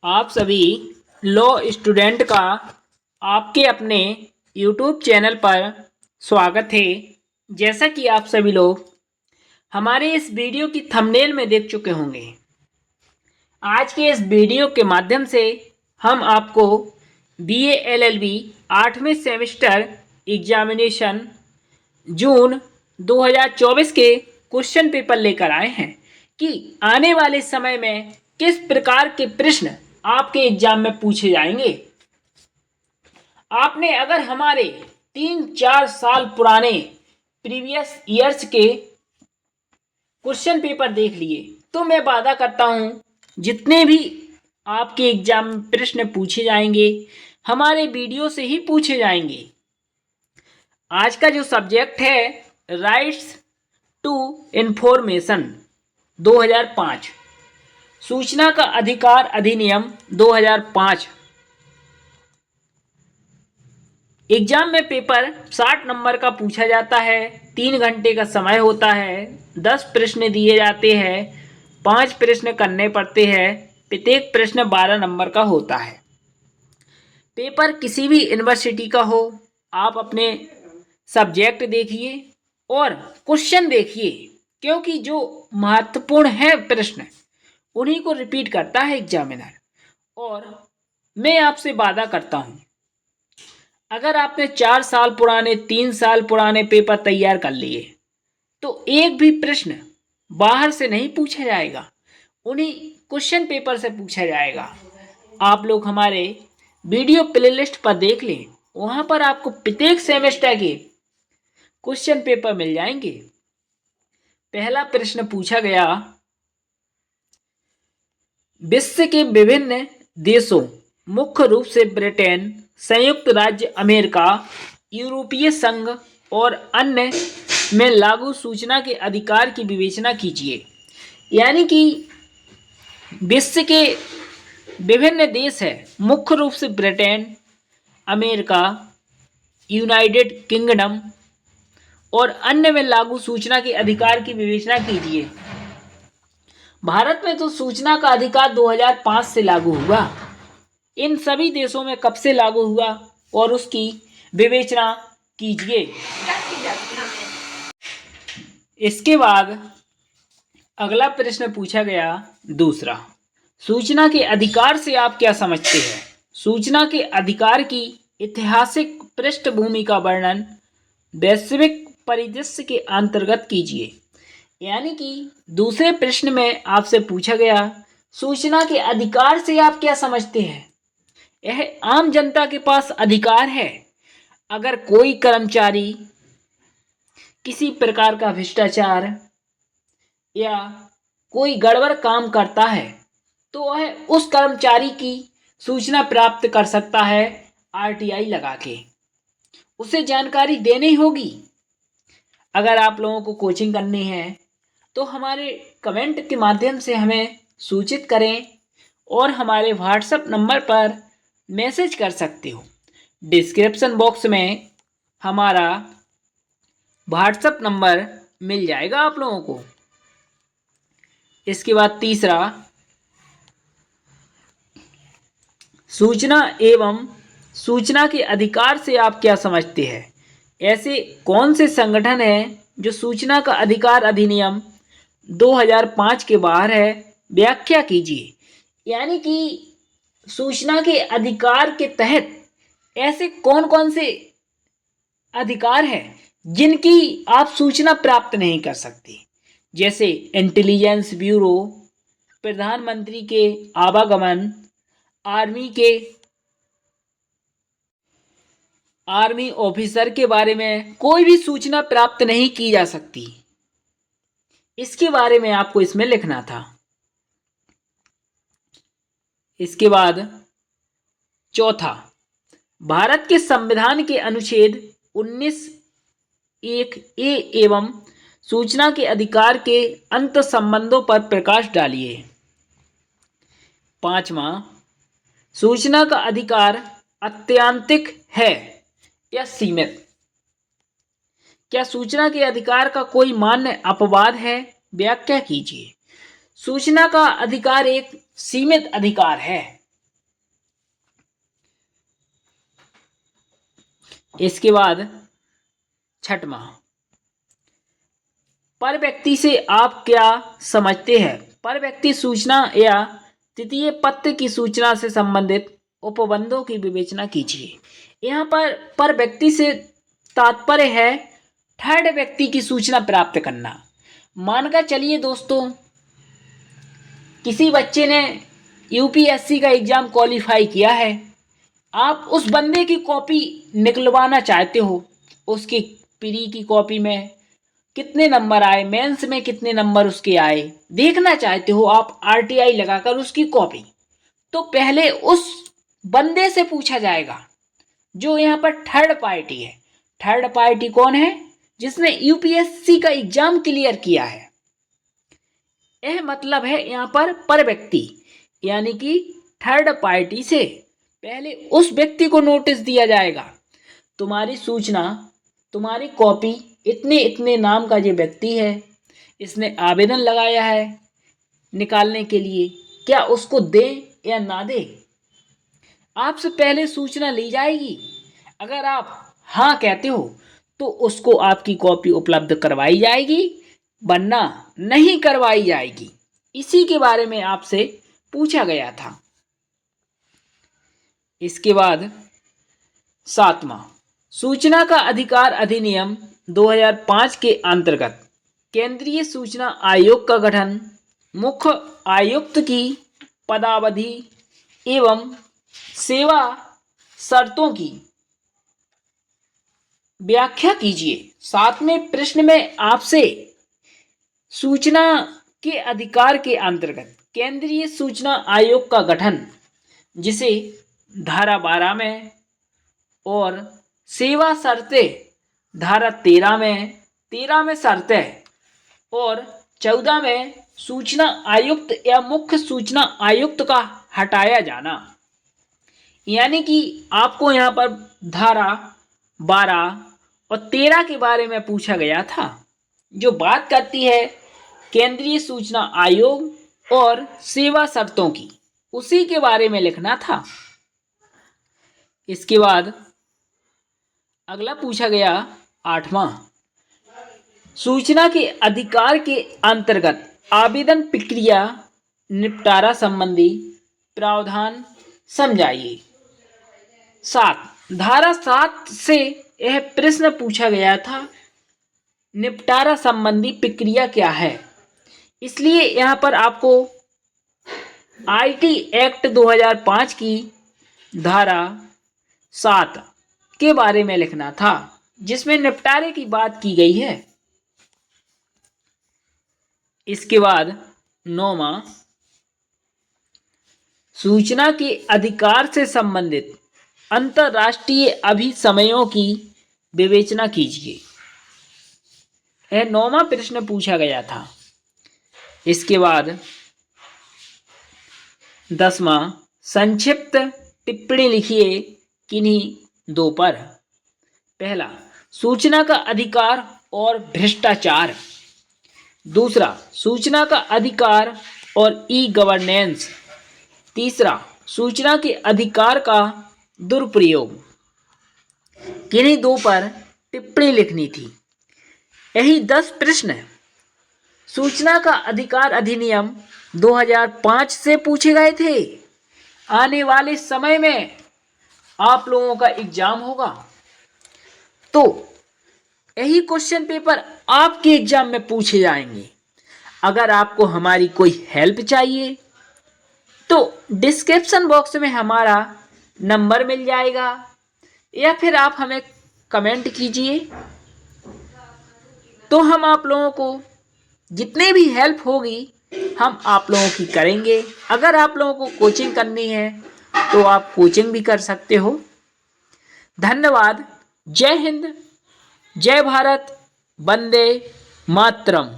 आप सभी law student का आपके अपने यूट्यूब चैनल पर स्वागत है। जैसा कि आप सभी लोग हमारे इस वीडियो की थंबनेल में देख चुके होंगे, आज के इस वीडियो के माध्यम से हम आपको बीए एलएलबी 8वें सेमेस्टर एग्जामिनेशन जून 2024 के क्वेश्चन पेपर लेकर आए हैं कि आने वाले समय में किस प्रकार के प्रश्न आपके एग्जाम में पूछे जाएंगे। आपने अगर हमारे 3-4 साल पुराने प्रीवियस ईयर्स के क्वेश्चन पेपर देख लिए तो मैं वादा करता हूं जितने भी आपके एग्जाम में प्रश्न पूछे जाएंगे हमारे वीडियो से ही पूछे जाएंगे। आज का जो सब्जेक्ट है राइट्स टू इंफॉर्मेशन 2005, सूचना का अधिकार अधिनियम 2005। एग्जाम में पेपर 60 नंबर का पूछा जाता है, 3 घंटे का समय होता है, 10 प्रश्न दिए जाते हैं, 5 प्रश्न करने पड़ते हैं, प्रत्येक प्रश्न 12 नंबर का होता है। पेपर किसी भी यूनिवर्सिटी का हो, आप अपने सब्जेक्ट देखिए और क्वेश्चन देखिए, क्योंकि जो महत्वपूर्ण है प्रश्न उन्हीं को रिपीट करता है एग्जामिनर। और मैं आपसे वादा करता हूं अगर आपने 4 साल पुराने 3 साल पुराने पेपर तैयार कर लिए तो एक भी प्रश्न बाहर से नहीं पूछा जाएगा, उन्हीं क्वेश्चन पेपर से पूछा जाएगा। आप लोग हमारे वीडियो प्लेलिस्ट पर देख लें, वहां पर आपको प्रत्येक सेमेस्टर के क्वेश्चन पेपर मिल जाएंगे। पहला प्रश्न पूछा गया, विश्व के विभिन्न देशों मुख्य रूप से ब्रिटेन, संयुक्त राज्य अमेरिका, यूरोपीय संघ और अन्य में लागू सूचना के अधिकार की विवेचना कीजिए। यानी कि विश्व के विभिन्न देश है, मुख्य रूप से ब्रिटेन, अमेरिका, यूनाइटेड किंगडम और अन्य में लागू सूचना के अधिकार की विवेचना कीजिए। भारत में तो सूचना का अधिकार 2005 से लागू हुआ, इन सभी देशों में कब से लागू हुआ और उसकी विवेचना कीजिए। इसके बाद अगला प्रश्न पूछा गया दूसरा, सूचना के अधिकार से आप क्या समझते हैं? सूचना के अधिकार की ऐतिहासिक पृष्ठभूमि का वर्णन वैश्विक परिदृश्य के अंतर्गत कीजिए। यानी कि दूसरे प्रश्न में आपसे पूछा गया सूचना के अधिकार से आप क्या समझते हैं? यह आम जनता के पास अधिकार है। अगर कोई कर्मचारी किसी प्रकार का भ्रष्टाचार या कोई गड़बड़ काम करता है तो वह उस कर्मचारी की सूचना प्राप्त कर सकता है आरटीआई लगा के, उसे जानकारी देनी होगी। अगर आप लोगों को कोचिंग करनी है तो हमारे कमेंट के माध्यम से हमें सूचित करें और हमारे व्हाट्सएप नंबर पर मैसेज कर सकते हो। डिस्क्रिप्शन बॉक्स में हमारा व्हाट्सएप नंबर मिल जाएगा आप लोगों को। इसके बाद तीसरा, सूचना एवं सूचना के अधिकार से आप क्या समझते हैं? ऐसे कौन से संगठन हैं जो सूचना का अधिकार अधिनियम 2005 के बाहर है? व्याख्या कीजिए। यानी कि सूचना के अधिकार के तहत ऐसे कौन कौन से अधिकार हैं जिनकी आप सूचना प्राप्त नहीं कर सकते, जैसे इंटेलिजेंस ब्यूरो, प्रधानमंत्री के आवागमन, आर्मी ऑफिसर के बारे में कोई भी सूचना प्राप्त नहीं की जा सकती। इसके बारे में आपको इसमें लिखना था। इसके बाद चौथा, भारत के संविधान के अनुच्छेद 19(1)(a) एवं सूचना के अधिकार के अंत संबंधों पर प्रकाश डालिए। पांचवा, सूचना का अधिकार आत्यंतिक है या सीमित? क्या सूचना के अधिकार का कोई मान्य अपवाद है? व्याख्या कीजिए। सूचना का अधिकार एक सीमित अधिकार है। इसके बाद छठवां, पर व्यक्ति से आप क्या समझते हैं? पर व्यक्ति सूचना या तृतीय पत्र की सूचना से संबंधित उपबंधों की विवेचना कीजिए। यहाँ पर व्यक्ति से तात्पर्य है थर्ड व्यक्ति की सूचना प्राप्त करना। मानकर चलिए दोस्तों, किसी बच्चे ने यूपीएससी का एग्जाम क्वालिफाई किया है, आप उस बंदे की कॉपी निकलवाना चाहते हो, उसकी प्री की कॉपी में कितने नंबर आए, मेंस में कितने नंबर उसके आए, देखना चाहते हो आप आरटीआई लगाकर उसकी कॉपी। तो पहले उस बंदे से पूछा जाएगा जो यहाँ पर थर्ड पार्टी है। थर्ड पार्टी कौन है? जिसने यूपीएससी का एग्जाम क्लियर किया है। यह मतलब है यहाँ पर व्यक्ति यानी कि थर्ड पार्टी से पहले उस व्यक्ति को नोटिस दिया जाएगा, तुम्हारी सूचना, तुम्हारी कॉपी इतने इतने नाम का ये व्यक्ति है, इसने आवेदन लगाया है निकालने के लिए, क्या उसको दें या ना दें? आपसे पहले सूचना ली जाएगी। अगर आप हाँ कहते हो तो उसको आपकी कॉपी उपलब्ध करवाई जाएगी, वरना नहीं करवाई जाएगी। इसी के बारे में आपसे पूछा गया था। इसके बाद सातवां, सूचना का अधिकार अधिनियम 2005 के अंतर्गत केंद्रीय सूचना आयोग का गठन, मुख्य आयुक्त की पदावधि एवं सेवा शर्तों की व्याख्या कीजिए। सातवें प्रश्न में आपसे सूचना के अधिकार के अंतर्गत केंद्रीय सूचना आयोग का गठन, जिसे धारा 12 में, और सेवा शर्तें धारा 13 में शर्तें, और 14 में सूचना आयुक्त या मुख्य सूचना आयुक्त का हटाया जाना। यानी कि आपको यहाँ पर धारा 12 और 13 के बारे में पूछा गया था, जो बात करती है केंद्रीय सूचना आयोग और सेवा शर्तों की, उसी के बारे में लिखना था। इसके बाद अगला पूछा गया आठवां, सूचना के अधिकार के अंतर्गत आवेदन प्रक्रिया निपटारा संबंधी प्रावधान समझाइए। 7, धारा 7 से यह प्रश्न पूछा गया था, निपटारा संबंधी प्रक्रिया क्या है? इसलिए यहाँ पर आपको आईटी एक्ट 2005 की धारा 7 के बारे में लिखना था, जिसमें निपटारे की बात की गई है। इसके बाद 9वां, सूचना के अधिकार से संबंधित अंतर्राष्ट्रीय अभिसमयों की विवेचना कीजिए। यह 9वां प्रश्न पूछा गया था। इसके बाद 10वां, संक्षिप्त टिप्पणी लिखिए किन्हीं दो पर। पहला, सूचना का अधिकार और भ्रष्टाचार। दूसरा, सूचना का अधिकार और ई गवर्नेंस। तीसरा, सूचना के अधिकार का दुरुपयोग। किन्हीं दो पर टिप्पणी लिखनी थी। यही 10 प्रश्न सूचना का अधिकार अधिनियम 2005 से पूछे गए थे। आने वाले समय में आप लोगों का एग्जाम होगा, तो यही क्वेश्चन पेपर आपके एग्जाम में पूछे जाएंगे। अगर आपको हमारी कोई हेल्प चाहिए तो डिस्क्रिप्शन बॉक्स में हमारा नंबर मिल जाएगा, या फिर आप हमें कमेंट कीजिए, तो हम आप लोगों को जितने भी हेल्प होगी हम आप लोगों की करेंगे। अगर आप लोगों को कोचिंग करनी है तो आप कोचिंग भी कर सकते हो। धन्यवाद। जय हिंद, जय भारत, वंदे मातरम।